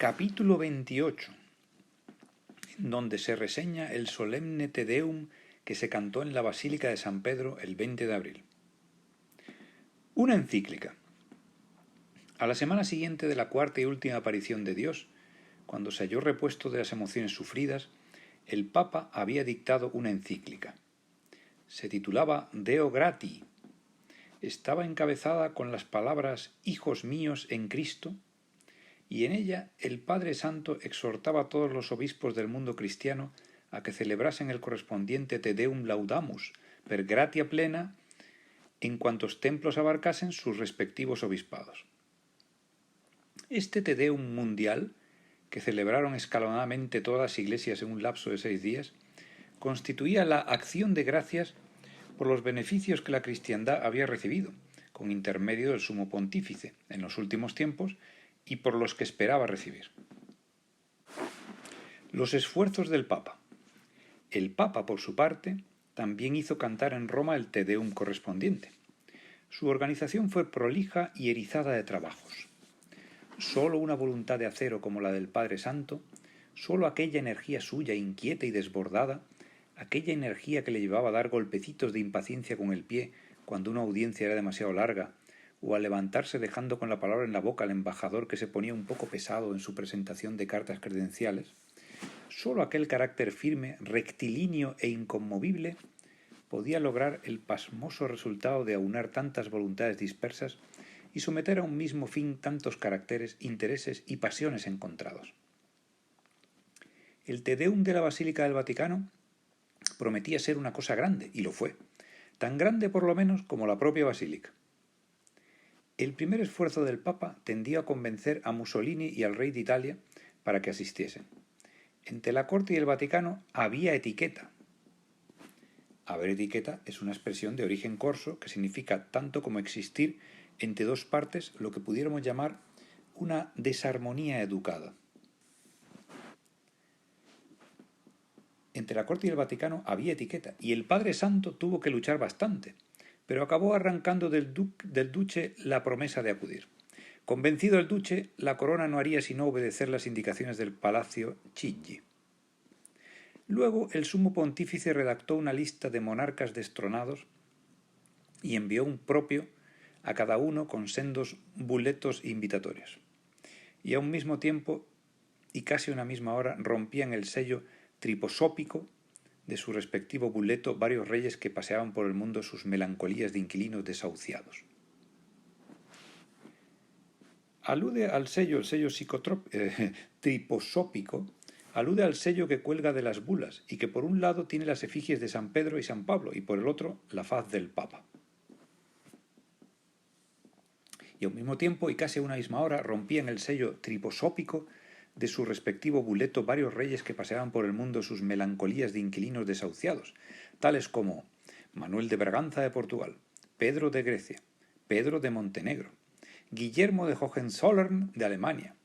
Capítulo 28, en donde se reseña el solemne Te Deum que se cantó en la Basílica de San Pedro el 20 de abril. Una encíclica. A la semana siguiente de la cuarta y última aparición de Dios, cuando se halló repuesto de las emociones sufridas, el Papa había dictado una encíclica. Se titulaba Deo Grati. Estaba encabezada con las palabras «Hijos míos en Cristo», y en ella el Padre Santo exhortaba a todos los obispos del mundo cristiano a que celebrasen el correspondiente Te Deum Laudamus per gratia plena en cuantos templos abarcasen sus respectivos obispados. Este Te Deum mundial, que celebraron escalonadamente todas las iglesias en un lapso de 6 días, constituía la acción de gracias por los beneficios que la cristiandad había recibido, con intermedio del sumo pontífice, en los últimos tiempos, y por los que esperaba recibir. Los esfuerzos del Papa. El Papa, por su parte, también hizo cantar en Roma el Te Deum correspondiente. Su organización fue prolija y erizada de trabajos. Sólo una voluntad de acero como la del Padre Santo, sólo aquella energía suya inquieta y desbordada, aquella energía que le llevaba a dar golpecitos de impaciencia con el pie cuando una audiencia era demasiado larga, o a levantarse dejando con la palabra en la boca al embajador que se ponía un poco pesado en su presentación de cartas credenciales, sólo aquel carácter firme, rectilíneo e inconmovible podía lograr el pasmoso resultado de aunar tantas voluntades dispersas y someter a un mismo fin tantos caracteres, intereses y pasiones encontrados. El Te Deum de la Basílica del Vaticano prometía ser una cosa grande, y lo fue, tan grande por lo menos como la propia basílica. El primer esfuerzo del Papa tendía a convencer a Mussolini y al rey de Italia para que asistiesen. Entre la corte y el Vaticano había etiqueta. Haber etiqueta es una expresión de origen corso que significa tanto como existir entre dos partes lo que pudiéramos llamar una desarmonía educada. Entre la corte y el Vaticano había etiqueta, y el Padre Santo tuvo que luchar bastante, pero acabó arrancando del duce la promesa de acudir. Convencido el duce, la corona no haría sino obedecer las indicaciones del Palacio Chigi. Luego el sumo pontífice redactó una lista de monarcas destronados y envió un propio a cada uno con sendos buletos invitatorios. Y a un mismo tiempo y casi a una misma hora rompían el sello triposópico de su respectivo buleto varios reyes que paseaban por el mundo sus melancolías de inquilinos desahuciados. Alude al sello, triposópico, alude al sello que cuelga de las bulas y que por un lado tiene las efigies de San Pedro y San Pablo y por el otro la faz del Papa. Y a un mismo tiempo y casi a una misma hora rompían el sello triposópico de su respectivo buleto varios reyes que paseaban por el mundo sus melancolías de inquilinos desahuciados, tales como Manuel de Braganza de Portugal, Pedro de Grecia, Pedro de Montenegro, Guillermo de Hohenzollern de Alemania,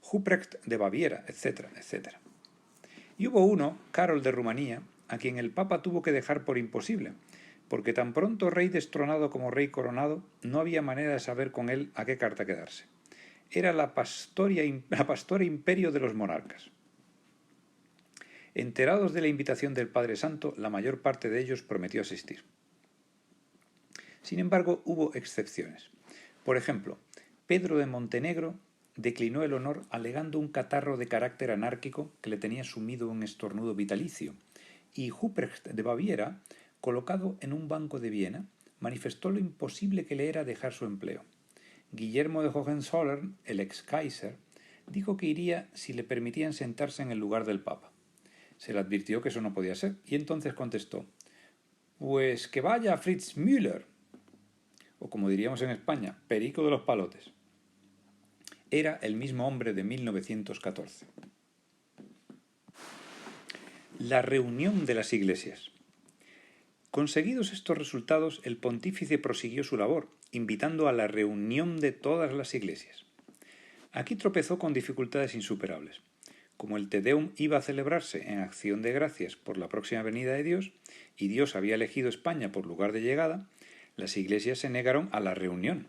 Ruprecht de Baviera, etc., etc. Y hubo uno, Carol de Rumanía, a quien el Papa tuvo que dejar por imposible, porque tan pronto rey destronado como rey coronado, no había manera de saber con él a qué carta quedarse. Era la pastora imperio de los monarcas. Enterados de la invitación del Padre Santo, la mayor parte de ellos prometió asistir. Sin embargo, hubo excepciones. Por ejemplo, Pedro de Montenegro declinó el honor alegando un catarro de carácter anárquico que le tenía sumido en un estornudo vitalicio, y Ruprecht de Baviera, colocado en un banco de Viena, manifestó lo imposible que le era dejar su empleo. Guillermo de Hohenzollern, el ex-Kaiser, dijo que iría si le permitían sentarse en el lugar del Papa. Se le advirtió que eso no podía ser, y entonces contestó: «Pues que vaya Fritz Müller», o como diríamos en España, Perico de los Palotes. Era el mismo hombre de 1914. La reunión de las iglesias. Conseguidos estos resultados, el pontífice prosiguió su labor, invitando a la reunión de todas las iglesias. Aquí tropezó con dificultades insuperables. Como el Te Deum iba a celebrarse en acción de gracias por la próxima venida de Dios, y Dios había elegido España por lugar de llegada, las iglesias se negaron a la reunión.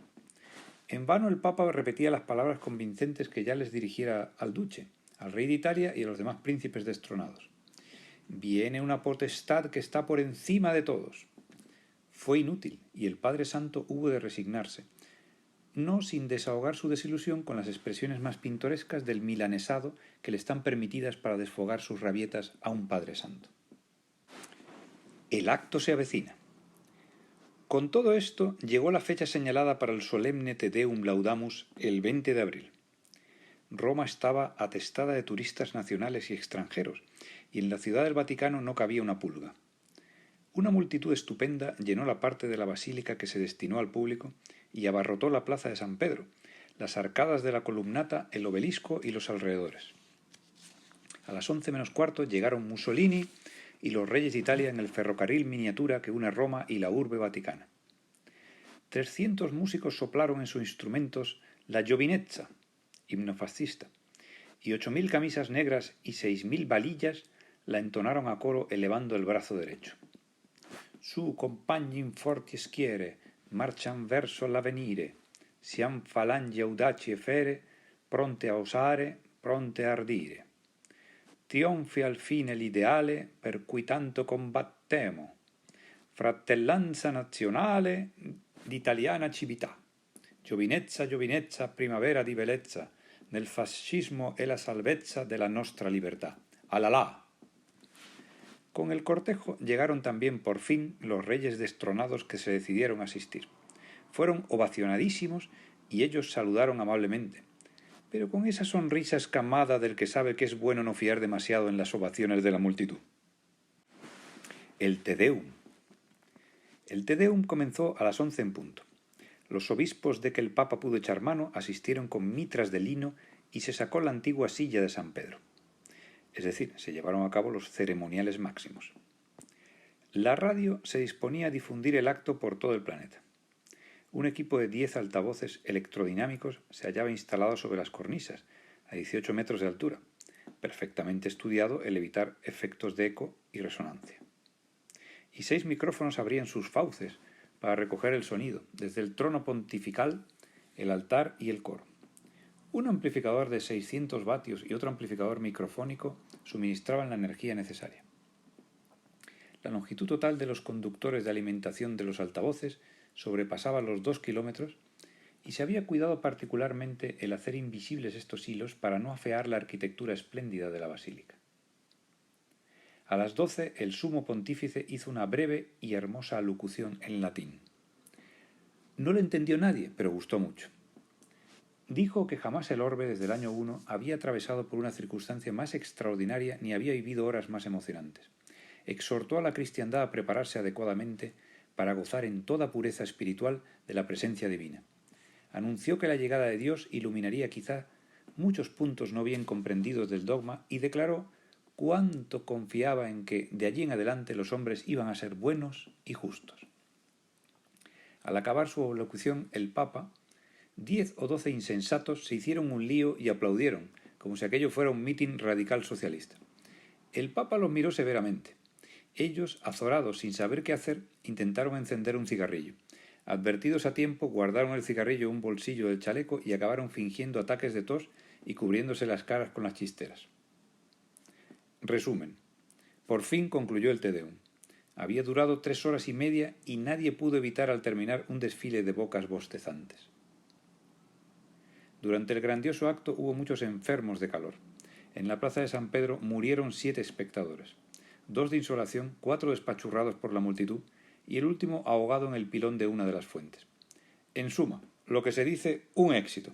En vano el Papa repetía las palabras convincentes que ya les dirigiera al duce, al rey de Italia y a los demás príncipes destronados. Viene una potestad que está por encima de todos. Fue inútil y el Padre Santo hubo de resignarse, no sin desahogar su desilusión con las expresiones más pintorescas del milanesado que le están permitidas para desfogar sus rabietas a un Padre Santo. El acto se avecina. Con todo esto, llegó la fecha señalada para el solemne Te Deum Laudamus el 20 de abril. Roma estaba atestada de turistas nacionales y extranjeros, y en la ciudad del Vaticano no cabía una pulga. Una multitud estupenda llenó la parte de la basílica que se destinó al público y abarrotó la plaza de San Pedro, las arcadas de la columnata, el obelisco y los alrededores. A las 11 menos cuarto llegaron Mussolini y los reyes de Italia en el ferrocarril miniatura que une Roma y la urbe vaticana. 300 músicos soplaron en sus instrumentos la Giovinezza, himno fascista, y 8.000 camisas negras y 6.000 valillas la entonaron a coro elevando el brazo derecho. Su compagni in forti schiere marcian verso l'avvenire, siam falangi audaci e fere, pronte a osare, pronte a ardire. Trionfi al fine l'ideale per cui tanto combattemo, fratellanza nazionale d'italiana civiltà. Giovinezza, giovinezza, primavera di bellezza, nel fascismo è la salvezza della nostra libertà. ¡Alalá! Con el cortejo llegaron también por fin los reyes destronados que se decidieron a asistir. Fueron ovacionadísimos y ellos saludaron amablemente, pero con esa sonrisa escamada del que sabe que es bueno no fiar demasiado en las ovaciones de la multitud. El Te Deum. El Te Deum comenzó a las 11 en punto. Los obispos, de que el Papa pudo echar mano, asistieron con mitras de lino y se sacó la antigua silla de San Pedro. Es decir, se llevaron a cabo los ceremoniales máximos. La radio se disponía a difundir el acto por todo el planeta. Un equipo de 10 altavoces electrodinámicos se hallaba instalado sobre las cornisas, a 18 metros de altura, perfectamente estudiado el evitar efectos de eco y resonancia. Y 6 micrófonos abrían sus fauces para recoger el sonido, desde el trono pontifical, el altar y el coro. Un amplificador de 600 vatios y otro amplificador microfónico suministraban la energía necesaria. La longitud total de los conductores de alimentación de los altavoces sobrepasaba los 2 kilómetros y se había cuidado particularmente el hacer invisibles estos hilos para no afear la arquitectura espléndida de la basílica. A las 12 el sumo pontífice hizo una breve y hermosa alocución en latín. No lo entendió nadie, pero gustó mucho. Dijo que jamás el orbe desde el año 1 había atravesado por una circunstancia más extraordinaria ni había vivido horas más emocionantes. Exhortó a la cristiandad a prepararse adecuadamente para gozar en toda pureza espiritual de la presencia divina. Anunció que la llegada de Dios iluminaría quizá muchos puntos no bien comprendidos del dogma y declaró cuánto confiaba en que de allí en adelante los hombres iban a ser buenos y justos. Al acabar su alocución, el Papa, 10 o 12 insensatos se hicieron un lío y aplaudieron, como si aquello fuera un mitin radical socialista. El Papa los miró severamente. Ellos, azorados sin saber qué hacer, intentaron encender un cigarrillo. Advertidos a tiempo, guardaron el cigarrillo en un bolsillo del chaleco y acabaron fingiendo ataques de tos y cubriéndose las caras con las chisteras. Resumen. Por fin concluyó el Te Deum. Había durado 3 horas y media y nadie pudo evitar al terminar un desfile de bocas bostezantes. Durante el grandioso acto hubo muchos enfermos de calor. En la plaza de San Pedro murieron 7 espectadores, 2 de insolación, 4 despachurrados por la multitud y el último ahogado en el pilón de una de las fuentes. En suma, lo que se dice, un éxito.